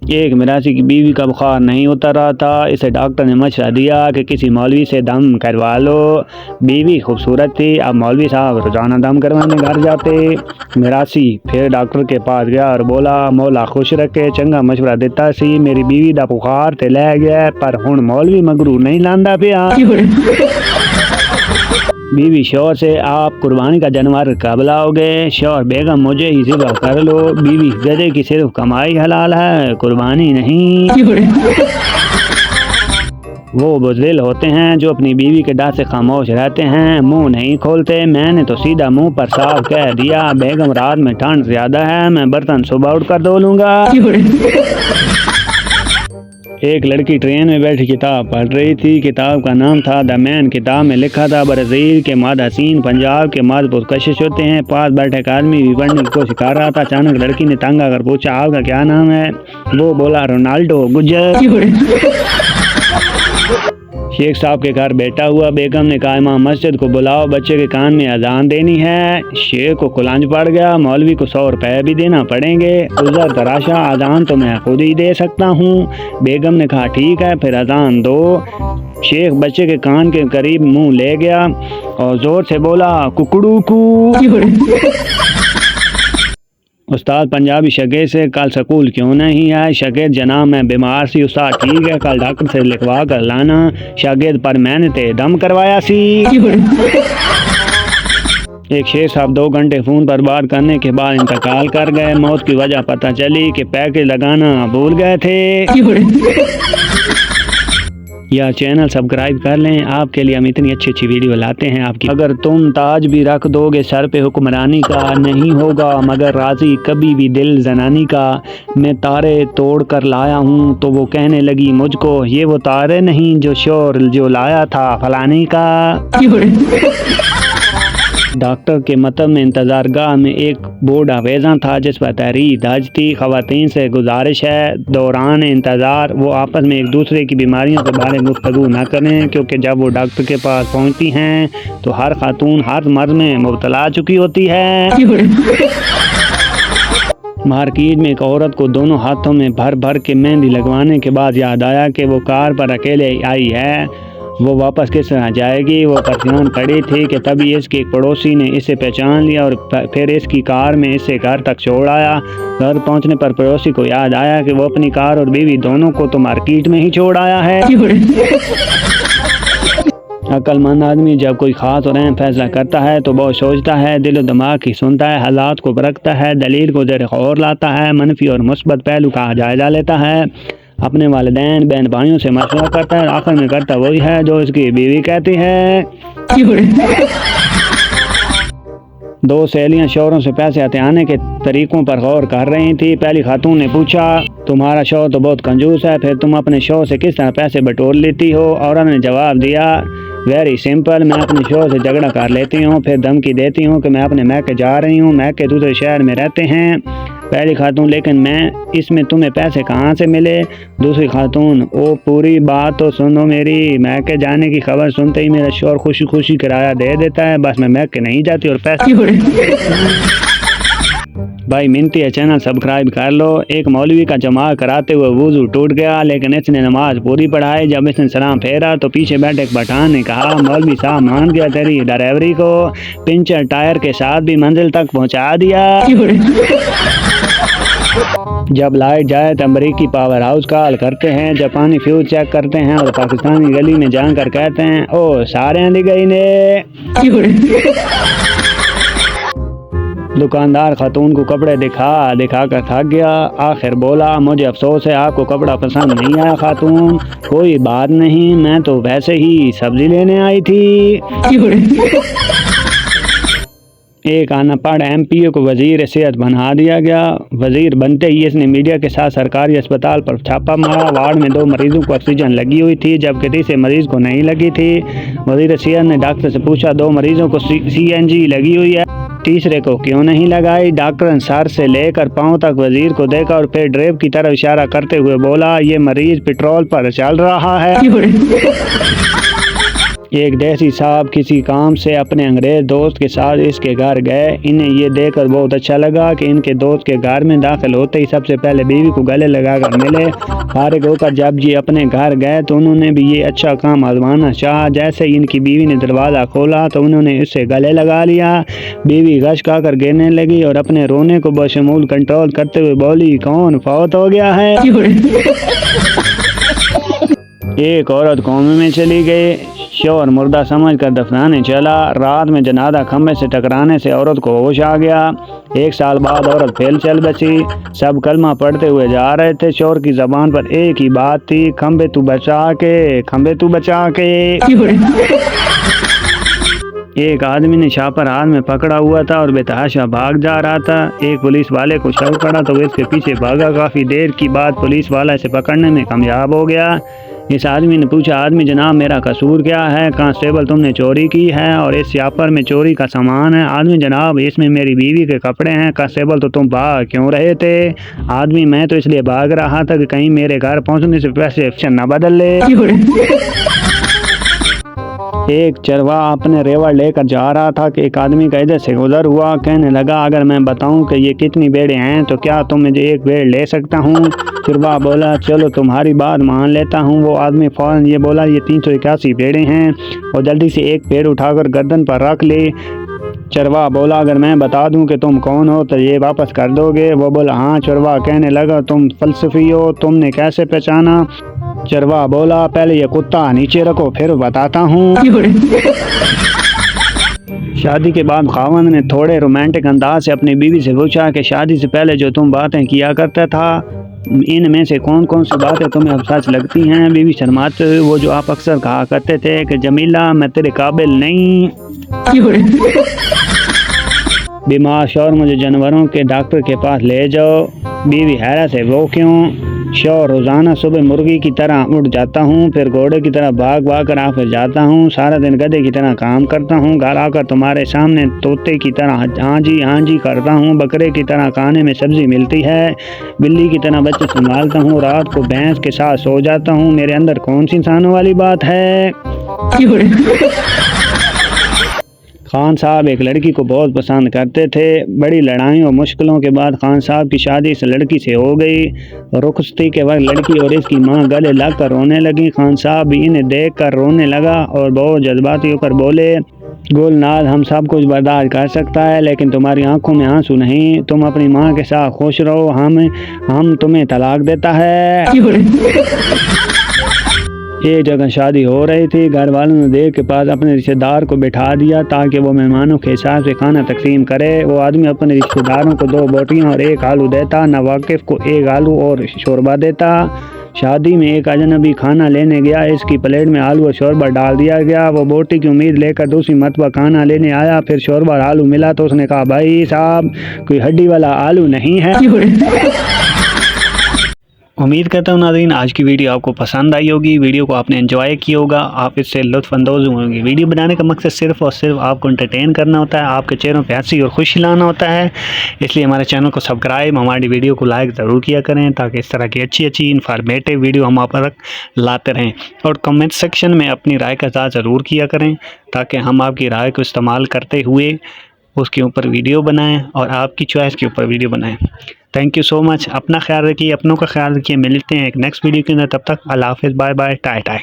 एक मिरासी की बीवी का बुखार नहीं उतर रहा था। इसे डॉक्टर ने मशवरा दिया कि किसी मौलवी से दम करवा लो। बीवी खूबसूरत थी। अब मौलवी साहब रोजाना दम करवाने घर जाते। मिरासी फिर डॉक्टर के पास गया और बोला, मौला खुश रखे, चंगा मशवरा देता सी, मेरी बीवी दा बुखार ते लै गया, पर हुण मौलवी मगरू नहीं लांदा पिया। बीवी शौहर से, आप कुर्बानी का जानवर कब लाओगे? शौहर, बेगम मुझे ही ज़िबा कर लो। बीवी, गधे की सिर्फ कमाई हलाल है, कुर्बानी नहीं। वो बुज़दिल होते हैं जो अपनी बीवी के डर से खामोश रहते हैं, मुंह नहीं खोलते। मैंने तो सीधा मुंह पर साफ कह दिया, बेगम रात में ठंड ज्यादा है, मैं बर्तन सुबह उठकर धो लूंगा। एक लड़की ट्रेन में बैठी किताब पढ़ रही थी। किताब का नाम था द मैन। किताब में लिखा था, ब्राज़ील के मर्द हसीन, पंजाब के मर्द पुरकशिश होते हैं। पास बैठे एक आदमी भी पढ़ने की कोशिश कर रहा था। अचानक लड़की ने तंग आकर पूछा, आपका क्या नाम है? वो बोला, रोनाल्डो गुजर। शेख साहब के घर बैठा हुआ। बेगम ने कहा, इमाम मस्जिद को बुलाओ, बच्चे के कान में अजान देनी है। शेख को कुलांज पड़ गया, मौलवी को 100 रुपये भी देना पड़ेंगे। उज़र तराशा, अजान तो मैं खुद ही दे सकता हूँ। बेगम ने कहा, ठीक है, फिर अजान दो। शेख बच्चे के कान के करीब मुंह ले गया और जोर से बोला, कुकड़ू कू। उस्ताद पंजाबी शागिर्द से, कल स्कूल क्यों नहीं आए? शागिर्द, जनाब मैं बीमार सी। उस्ताद, ठीक है, कल डॉक्टर से लिखवा कर लाना। शागिर्द, पर मैंने ते दम करवाया सी। एक शेख साहब 2 घंटे फ़ोन पर बात करने के बाद इंतकाल कर गए। मौत की वजह पता चली कि पैकेज लगाना भूल गए थे। या चैनल सब्सक्राइब कर लें, आपके लिए हम इतनी अच्छी अच्छी वीडियो लाते हैं आपकी। अगर तुम ताज भी रख दोगे सर पे हुक्मरानी का, नहीं होगा मगर राजी कभी भी दिल जनानी का। मैं तारे तोड़ कर लाया हूँ तो वो कहने लगी मुझको, ये वो तारे नहीं जो शोर जो लाया था फलानी का। डॉक्टर के मतब में इंतजार गाह में एक बोर्ड आवेज़ा था जिस पर तहरीर दर्ज थी, ख़वातीन से गुजारिश है दौरान इंतज़ार वो आपस में एक दूसरे की बीमारियों के बारे में गुफ्तगू ना करें, क्योंकि जब वो डॉक्टर के पास पहुंचती हैं तो हर खातून हर मर्ज में मुब्तला चुकी होती है। मार्केट में एक औरत को दोनों हाथों में भर भर के मेहंदी लगवाने के बाद याद आया कि वो कार पर अकेले आई है, वो वापस किस तरह जाएगी। वो परेशान खड़ी थी कि तभी इसके एक पड़ोसी ने इसे पहचान लिया और फिर इसकी कार में इसे घर तक छोड़ आया। घर पहुंचने पर पड़ोसी को याद आया कि वो अपनी कार और बीवी दोनों को तो मार्केट में ही छोड़ आया है। अक्लमंद आदमी जब कोई खास और अहम फैसला करता है तो बहुत सोचता है, दिल और दिमाग की सुनता है, हालात को परखता है, दलील को ज़ेर गौर लाता है, मनफी और मुस्बत पहलू का जायजा लेता है, अपने वालिदैन बहन भाइयों से मशवरा करता है, आखिर में करता वही है जो उसकी बीवी कहती है। 2 सहेलियां शौहरों से पैसे आते आने के तरीकों पर गौर कर रही थी। पहली खातून ने पूछा, तुम्हारा शौहर तो बहुत कंजूस है, फिर तुम अपने शौहर से किस तरह पैसे बटोर लेती हो? औरत ने जवाब दिया, वेरी सिंपल, मैं अपने शौहर से झगड़ा कर लेती हूँ, फिर धमकी देती हूँ कि मैं अपने मैके जा रही हूँ, मैके दूसरे शहर में रहते हैं। पहली खातून, लेकिन मैं इसमें तुम्हें पैसे कहाँ से मिले? दूसरी खातून, ओ पूरी बात तो सुनो मेरी, मैके जाने की खबर सुनते ही मेरा शौहर खुशी खुशी किराया दे देता है, बस मैं मैके नहीं जाती और पैसे। भाई मिनती है, चैनल सब्सक्राइब कर लो। एक मौलवी का जमा कराते हुए वुज़ू टूट गया, लेकिन इसने नमाज पूरी पढ़ाई। जब इसने सलाम फेरा तो पीछे बैठे एक पठान ने कहा, मौलवी साहब मान गया तेरी ड्राइवरी को, पंचर टायर के साथ भी मंजिल तक पहुंचा दिया। जब लाइट जाए तो अमरीकी पावर हाउस कॉल करते हैं, जापानी फ्यूज चेक करते हैं और पाकिस्तानी गली में जाकर कहते हैं, ओ सारे दी गई ने। दुकानदार खातून को कपड़े दिखा कर थक गया, आखिर बोला, मुझे अफसोस है आपको कपड़ा पसंद नहीं आया खातून, कोई बात नहीं, मैं तो वैसे ही सब्जी लेने आई थी। एक अनपढ़ एमपीओ को वजीर सेहत बना दिया गया। वजीर बनते ही इसने मीडिया के साथ सरकारी अस्पताल पर छापा मारा। वार्ड में 2 मरीजों को ऑक्सीजन लगी हुई थी जबकि तीसरे मरीज को नहीं लगी थी। वजीर सेहत ने डॉक्टर से पूछा, 2 मरीजों को सीएनजी लगी हुई है, तीसरे को क्यों नहीं लगाई? डॉक्टर ने सर से लेकर पांव तक वजीर को देखा और फिर ड्रेप की तरफ इशारा करते हुए बोला, ये मरीज पेट्रोल पर चल रहा है। एक देसी साहब किसी काम से अपने अंग्रेज दोस्त के साथ इसके घर गए। इन्हें ये देखकर बहुत अच्छा लगा कि इनके दोस्त के घर में दाखिल होते ही सबसे पहले बीवी को गले लगाकर मिले। फारिग होकर जब ये अपने घर गए तो उन्होंने भी ये अच्छा काम आजमाना चाहा। जैसे ही इनकी बीवी ने दरवाज़ा खोला तो उन्होंने इससे गले लगा लिया। बीवी गश खाकर गिरने लगी और अपने रोने को बशमूल कंट्रोल करते हुए बोली, कौन फौत हो गया है? एक औरत कोमे में चली गई। शौहर मुर्दा समझकर दफनाने चला। रात में जनाजा खंबे से टकराने से औरत को होश आ गया। 1 साल बाद औरत फेल चल बची। सब कलमा पढ़ते हुए जा रहे थे। शौहर की जबान पर एक ही बात थी, खंबे तू बचा के, खंबे तू बचा के। एक आदमी ने छापर हाथ में पकड़ा हुआ था और बेतहाशा भाग जा रहा था। एक पुलिस वाले को शक पड़ा तो वो इसके पीछे भागा। काफ़ी देर की बाद पुलिस वाला इसे पकड़ने में कामयाब हो गया। इस आदमी ने पूछा, आदमी जनाब मेरा कसूर क्या है? कांस्टेबल तुमने चोरी की है और इस छापर में चोरी का सामान है। आदमी जनाब इसमें मेरी बीवी के कपड़े हैं। कांस्टेबल तो तुम भाग क्यों रहे थे? आदमी मैं तो इसलिए भाग रहा था कि कहीं मेरे घर पहुंचने से पैसे न बदल ले। एक चरवा अपने रेवड़ लेकर जा रहा था कि एक आदमी का इधर से गुजर हुआ। कहने लगा, अगर मैं बताऊं कि ये कितनी भेड़ें हैं तो क्या तुम मुझे एक भेड़ ले सकता हूं? चरवा बोला, चलो तुम्हारी बात मान लेता हूं। वो आदमी फौरन ये बोला, ये 381 भेड़ें हैं और जल्दी से एक भेड़ उठाकर गर्दन पर रख ले। चरवा बोला, अगर मैं बता दूं कि तुम कौन हो तो ये वापस कर दोगे? वो बोला, हाँ। चरवा कहने लगा, तुम फलसफी हो, तुमने कैसे पहचाना? चरवा बोला, पहले ये कुत्ता नीचे रखो फिर बताता हूँ। शादी के बाद खावंद ने थोड़े रोमांटिक अंदाज से अपनी बीवी से पूछा कि शादी से पहले जो तुम बातें किया करता था इनमें से कौन कौन सी बातें तुम्हें अब सच लगती हैं? बीवी शर्माते हुए, वो जो आप अक्सर कहा करते थे कि जमीला मैं तेरे काबिल नहीं। बीमार शौहर, मुझे जानवरों के डॉक्टर के पास ले जाओ। बीवी हैरत है, वो क्यों? शौहर, रोज़ाना सुबह मुर्गी की तरह उठ जाता हूँ, फिर घोड़े की तरह भाग भाग कर ऑफिस जाता हूँ, सारा दिन गधे की तरह काम करता हूँ, घर आकर तुम्हारे सामने तोते की तरह हाँ जी करता हूँ, बकरे की तरह खाने में सब्जी मिलती है, बिल्ली की तरह बच्चे संभालता हूँ, रात को भैंस के साथ सो जाता हूँ। मेरे अंदर कौन सी इंसानों वाली बात है? खान साहब एक लड़की को बहुत पसंद करते थे। बड़ी लड़ाइयों और मुश्किलों के बाद खान साहब की शादी इस लड़की से हो गई। रुखसती के वक्त लड़की और इसकी मां गले लगकर रोने लगी। खान साहब भी इन्हें देखकर रोने लगा और बहुत जज्बाती होकर बोले, गुलनाज हम सब कुछ बर्दाश्त कर सकता है लेकिन तुम्हारी आंखों में आंसू नहीं। तुम अपनी माँ के साथ खुश रहो, हम तुम्हें तलाक देता है। एक जगह शादी हो रही थी। घर वालों ने देर के पास अपने रिश्तेदार को बिठा दिया ताकि वो मेहमानों के हिसाब से खाना तकसीम करे। वो आदमी अपने रिश्तेदारों को 2 बोटियां और 1 आलू देता, नवाकिफ को 1 आलू और शोरबा देता। शादी में एक अजनबी खाना लेने गया, इसकी प्लेट में आलू और शोरबा डाल दिया गया। वो बोटी की उम्मीद लेकर दूसरी मरतबा खाना लेने आया, फिर शोरबा और आलू मिला तो उसने कहा, भाई साहब कोई हड्डी वाला आलू नहीं है। उम्मीद करता हूँ नाज़रीन आज की वीडियो आपको पसंद आई होगी। वीडियो को आपने एंजॉय किया होगा, आप इससे लुत्फ़अंदोज़ हुए होंगे। वीडियो बनाने का मकसद सिर्फ़ और सिर्फ आपको एंटरटेन करना होता है, आपके चेहरों पे हंसी और खुशी लाना होता है। इसलिए हमारे चैनल को सब्सक्राइब, हमारी वीडियो को लाइक ज़रूर किया करें ताकि इस तरह की अच्छी इन्फॉर्मेटिव वीडियो हम आप तक लाते रहें। और कमेंट सेक्शन में अपनी राय का इज़हार ज़रूर किया करें ताकि हम आपकी राय को इस्तेमाल करते हुए उसके ऊपर वीडियो बनाएं और आपकी चॉइस के ऊपर वीडियो बनाएं। Thank you so much. अपना ख्याल रखिए, अपनों का ख्याल रखिए। मिलते हैं एक नेक्स्ट वीडियो के अंदर। तब तक अल्लाह हाफ़िज़, बाय बाय, टाटा।